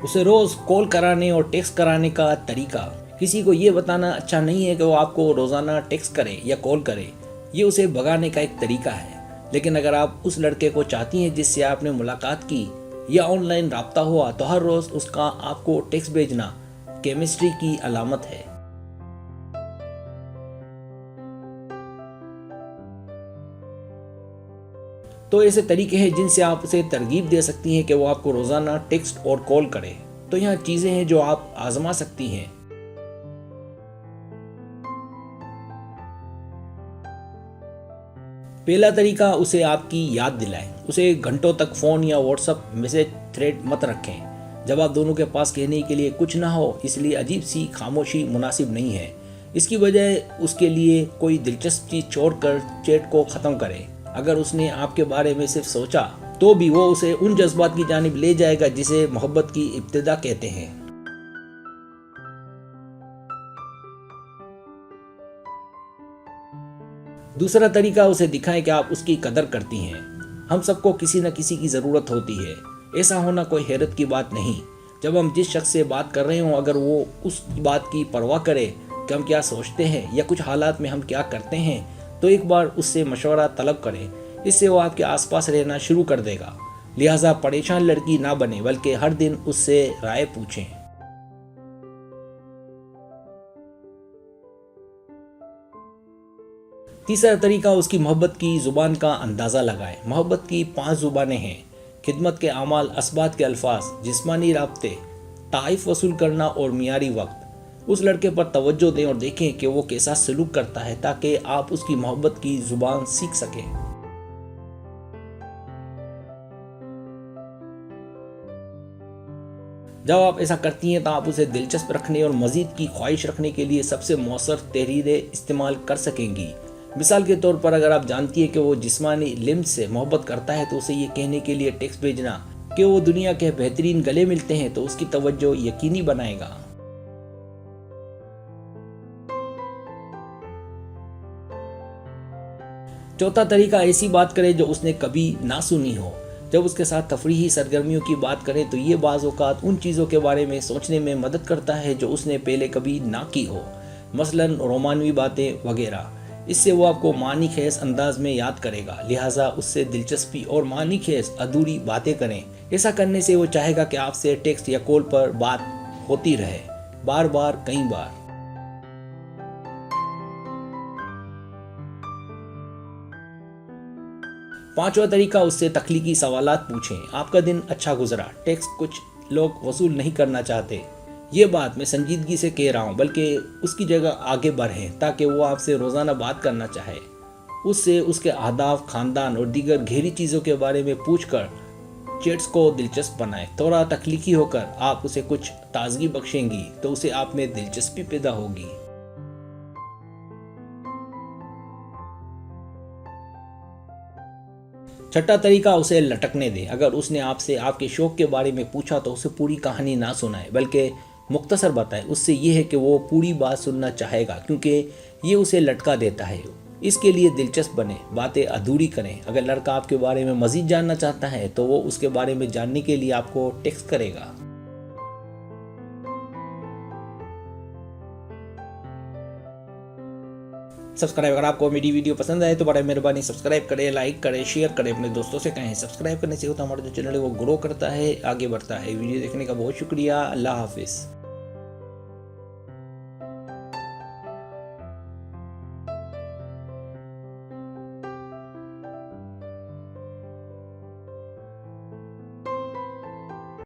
उसे रोज कॉल कराने और टेक्स्ट कराने का तरीका, किसी को ये बताना अच्छा नहीं है कि वो आपको रोजाना टेक्स्ट करे या कॉल करे, ये उसे भगाने का एक तरीका है। लेकिन अगर आप उस लड़के को चाहती हैं जिससे आपने मुलाकात की या ऑनलाइन राब्ता हुआ, तो हर रोज उसका आपको टेक्स्ट भेजना केमिस्ट्री की अलामत है। तो ऐसे तरीके हैं जिनसे आप उसे तरगीब दे सकती हैं कि वो आपको रोजाना टेक्स्ट और कॉल करे। तो यहाँ चीजें हैं जो आप आजमा सकती हैं। पहला तरीका, उसे आपकी याद दिलाएं। उसे घंटों तक फोन या व्हाट्सएप मैसेज थ्रेड मत रखें जब आप दोनों के पास कहने के लिए कुछ ना हो, इसलिए अजीब सी खामोशी मुनासिब नहीं है। इसकी बजाय उसके लिए कोई दिलचस्प चीज छोड़कर चैट को खत्म करें। अगर उसने आपके बारे में सिर्फ सोचा तो भी वो उसे उन जज्बात की जानिब ले जाएगा जिसे मोहब्बत की इब्तिदा कहते हैं। दूसरा तरीका, उसे दिखाएं कि आप उसकी कदर करती हैं। हम सबको किसी न किसी की ज़रूरत होती है, ऐसा होना कोई हैरत की बात नहीं। जब हम जिस शख्स से बात कर रहे हों, अगर वो उस बात की परवाह करे कि हम क्या सोचते हैं या कुछ हालात में हम क्या करते हैं, तो एक बार उससे मशवरा तलब करें। इससे वो आपके आसपास रहना शुरू कर देगा। लिहाजा परेशान लड़की ना बने, बल्कि हर दिन उससे राय पूछें। तीसरा तरीका, उसकी मोहब्बत की ज़ुबान का अंदाज़ा लगाएं। मोहब्बत की 5 ज़ुबानें हैं: खिदमत के अमाल, असबात के अल्फाज, जिस्मानी राब्ते, ताइफ वसूल करना और मियारी वक्त। उस लड़के पर तवज्जो दें और देखें कि वो कैसा सलूक करता है, ताकि आप उसकी मोहब्बत की ज़ुबान सीख सकें। जब आप ऐसा करती हैं तो आप उसे दिलचस्प रखने और मज़ीद की ख्वाहिश रखने के लिए सबसे मौसर तहरीरें इस्तेमाल कर सकेंगी। मिसाल के तौर पर, अगर आप जानती है कि वो जिस्मानी लिम्स से मोहब्बत करता है, तो उसे ये कहने के लिए टेक्स्ट भेजना कि वो दुनिया के बेहतरीन गले मिलते हैं, तो उसकी तवज्जो यकीनी बनाएगा। चौथा तरीका, ऐसी बात करें जो उसने कभी ना सुनी हो। जब उसके साथ तफरीही सरगर्मियों की बात करें तो ये बाज़ औक़ात उन चीज़ों के बारे में सोचने में मदद करता है जो उसने पहले कभी ना की हो, मसलन रोमानवी बातें वगैरह। इससे वो आपको मानी खेस अंदाज में याद करेगा। लिहाजा उससे दिलचस्पी और मानी खेस अधूरी बातें करें। ऐसा करने से वो चाहेगा कि आपसे टेक्स्ट या कॉल पर बात होती रहे, बार बार, कई बार। पांचवा तरीका, उससे तख्लीकी सवालात पूछें। आपका दिन अच्छा गुजरा? टेक्स्ट कुछ लोग वसूल नहीं करना चाहते। ये बात मैं संजीदगी से कह रहा हूँ, बल्कि उसकी जगह आगे बढ़ें ताकि वो आपसे रोज़ाना बात करना चाहे। उससे उसके अहदाफ, खानदान और दीगर गहरी चीज़ों के बारे में पूछकर चैट्स को दिलचस्प बनाएं। थोड़ा तख्लीकी होकर आप उसे कुछ ताजगी बख्शेंगी तो उसे आप में दिलचस्पी पैदा होगी। छठा तरीका, उसे लटकने दें। अगर उसने आपसे आपके शौक के बारे में पूछा तो उसे पूरी कहानी ना सुनाए, बल्कि मुख्तसर बताएं। उससे ये है कि वो पूरी बात सुनना चाहेगा, क्योंकि ये उसे लटका देता है। इसके लिए दिलचस्प बने, बातें अधूरी करें। अगर लड़का आपके बारे में मज़ीद जानना चाहता है तो वो उसके बारे में जानने के लिए आपको टेक्स्ट करेगा। सब्सक्राइब, अगर आपको मेरी वीडियो पसंद आए तो बड़ा मेहरबानी सब्सक्राइब करें, लाइक करें, शेयर करें, अपने दोस्तों से कहें। सब्सक्राइब करने से होता हमारा जो चैनल है वो ग्रो करता है, आगे बढ़ता है। वीडियो देखने का बहुत शुक्रिया। अल्लाह हाफिज़।